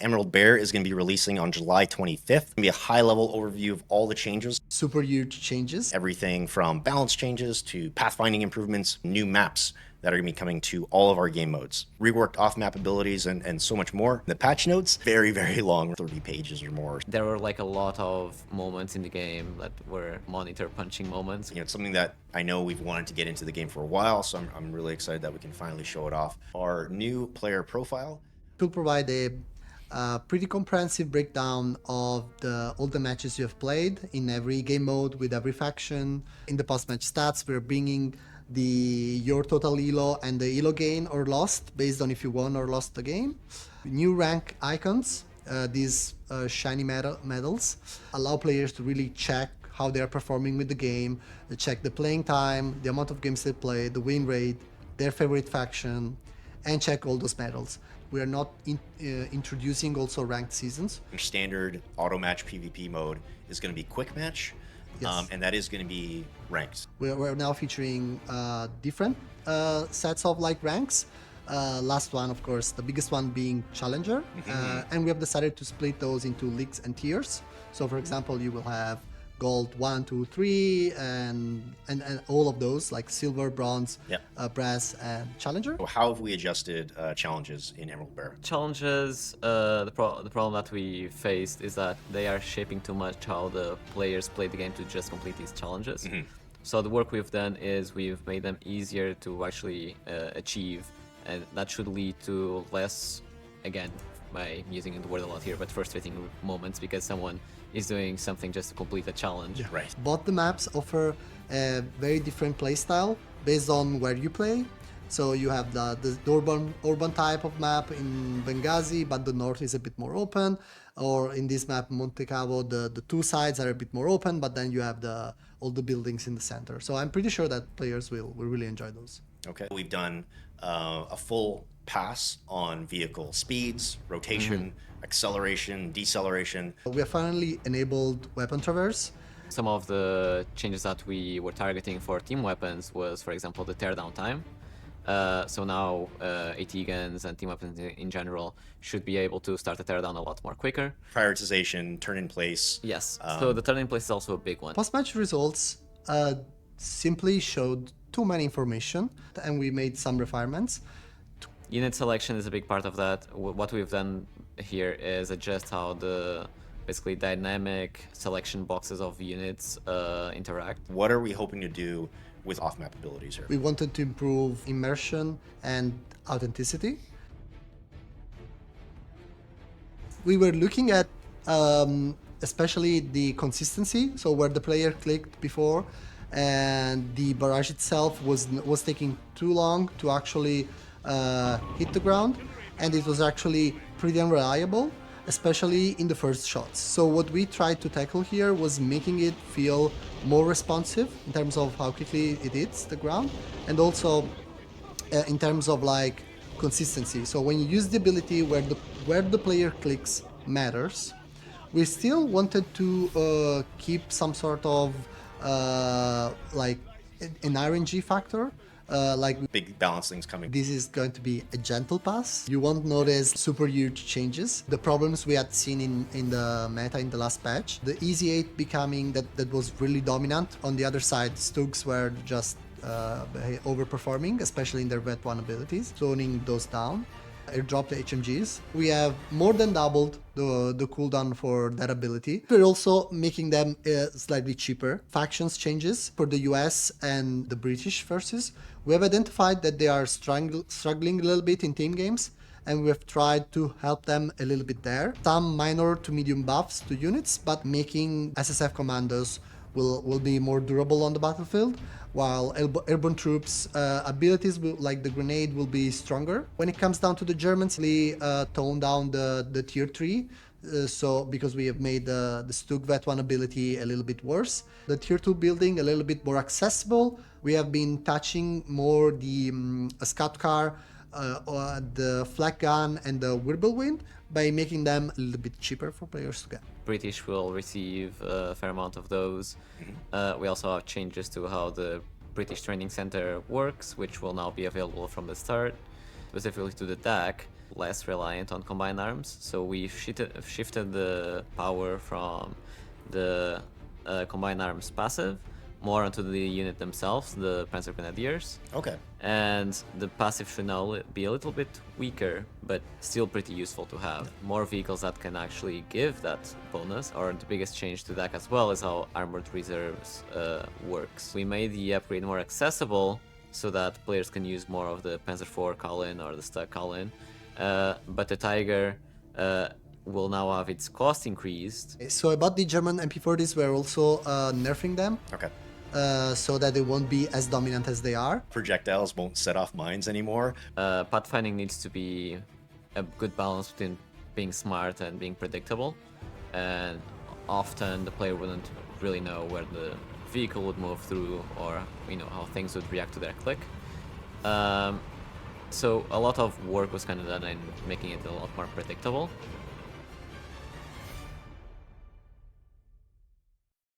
Emerald Bear is going to be releasing on July 25th. It's going to be a high-level overview of all the changes. Super huge changes. Everything from balance changes to pathfinding improvements, new maps that are going to be coming to all of our game modes, reworked off-map abilities, and so much more. The patch notes, very, very long, 30 pages or more. There were like a lot of moments in the game that were monitor punching moments. You know, it's something that I know we've wanted to get into the game for a while, so I'm really excited that we can finally show it off. Our new player profile Will provide a pretty comprehensive breakdown of all the matches you have played in every game mode with every faction. In the post-match stats, we're bringing your total elo and the elo gain or lost based on if you won or lost the game. New rank icons, these shiny medals, allow players to really check how they are performing with the game, check the playing time, the amount of games they play, the win rate, their favorite faction, and check all those medals. We are not introducing also ranked seasons. standard auto match PvP mode is going to be quick match, Yes. and that is going to be ranked. We're now featuring different sets of like ranks. Last one, of course, the biggest one being Challenger. And we have decided to split those into leagues and tiers. So for example, you will have Gold 1, 2, 3, and all of those like Silver, Bronze, Brass, and Challenger. So how have we adjusted challenges in Emerald Bear? Challenges, the problem that we faced is that they are shaping too much how the players play the game to just complete these challenges. So the work we've done is we've made them easier to actually achieve, and that should lead to less, again, by using the word a lot here, but frustrating moments because someone is doing something just to complete a challenge. Right. Both the maps offer a very different playstyle based on where you play. So you have the urban type of map in Benghazi, but the north is a bit more open. Or in this map, Monte Cavo, the two sides are a bit more open, but then you have all the buildings in the center. So I'm pretty sure that players will really enjoy those. Okay. We've done a full pass on vehicle speeds, rotation, acceleration, deceleration. We have finally enabled weapon traverse. Some of the changes that we were targeting for team weapons was, for example, the teardown time. So now AT guns and team weapons in general should be able to start a teardown a lot more quicker. Prioritization, turn in place. Yes, so the turn in place is also a big one. Post-match results simply showed too many information, and we made some refinements. Unit selection is a big part of that. What we've done here is adjust how the basically dynamic selection boxes of units interact. What are we hoping to do with off-map abilities here? We wanted to improve immersion and authenticity. We were looking at especially the consistency, so where the player clicked before and the barrage itself was taking too long to actually hit the ground, and it was actually pretty unreliable, especially in the first shots. So what we tried to tackle here was making it feel more responsive in terms of how quickly it hits the ground, and also in terms of like consistency. So when you use the ability where the player clicks matters, we still wanted to keep some sort of like an RNG factor. Like big balance things coming. This is going to be a gentle pass. You won't notice super huge changes. The problems we had seen in the meta in the last patch, the Easy 8 becoming that was really dominant. On the other side, Stugs were just overperforming, especially in their Vet 1 abilities, toning those down. Airdrop the HMGs. We have more than doubled the cooldown for that ability. We're also making them slightly cheaper. Factions changes for the US and the British versus. We have identified that they are struggling a little bit in team games, and we have tried to help them a little bit there. Some minor to medium buffs to units, but making SSF commandos will be more durable on the battlefield, while airborne troops abilities like the grenade will be stronger. When it comes down to the Germans, we tone down the tier 3, so because we have made the Stug Vet 1 ability a little bit worse. The tier 2 building a little bit more accessible. We have been touching more the scout car, the flak gun, and the Wirbelwind by making them a little bit cheaper for players to get. British will receive a fair amount of those. We also have changes to how the British Training Center works, which will now be available from the start. Specifically to the DAC, less reliant on combined arms. So we shifted the power from the combined arms passive more onto the unit themselves, the Panzer Grenadiers. Okay. And the passive should now be a little bit weaker, but still pretty useful to have. More vehicles that can actually give that bonus, or the biggest change to that as well is how Armored Reserves works. We made the upgrade more accessible so that players can use more of the Panzer IV call-in or the Stug call-in, but the Tiger will now have its cost increased. So about the German MP40s, we're also nerfing them. Okay. So that they won't be as dominant as they are. Projectiles won't set off mines anymore. Pathfinding needs to be a good balance between being smart and being predictable, and often the player wouldn't really know where the vehicle would move through, or how things would react to their click. So a lot of work was kind of done in making it a lot more predictable.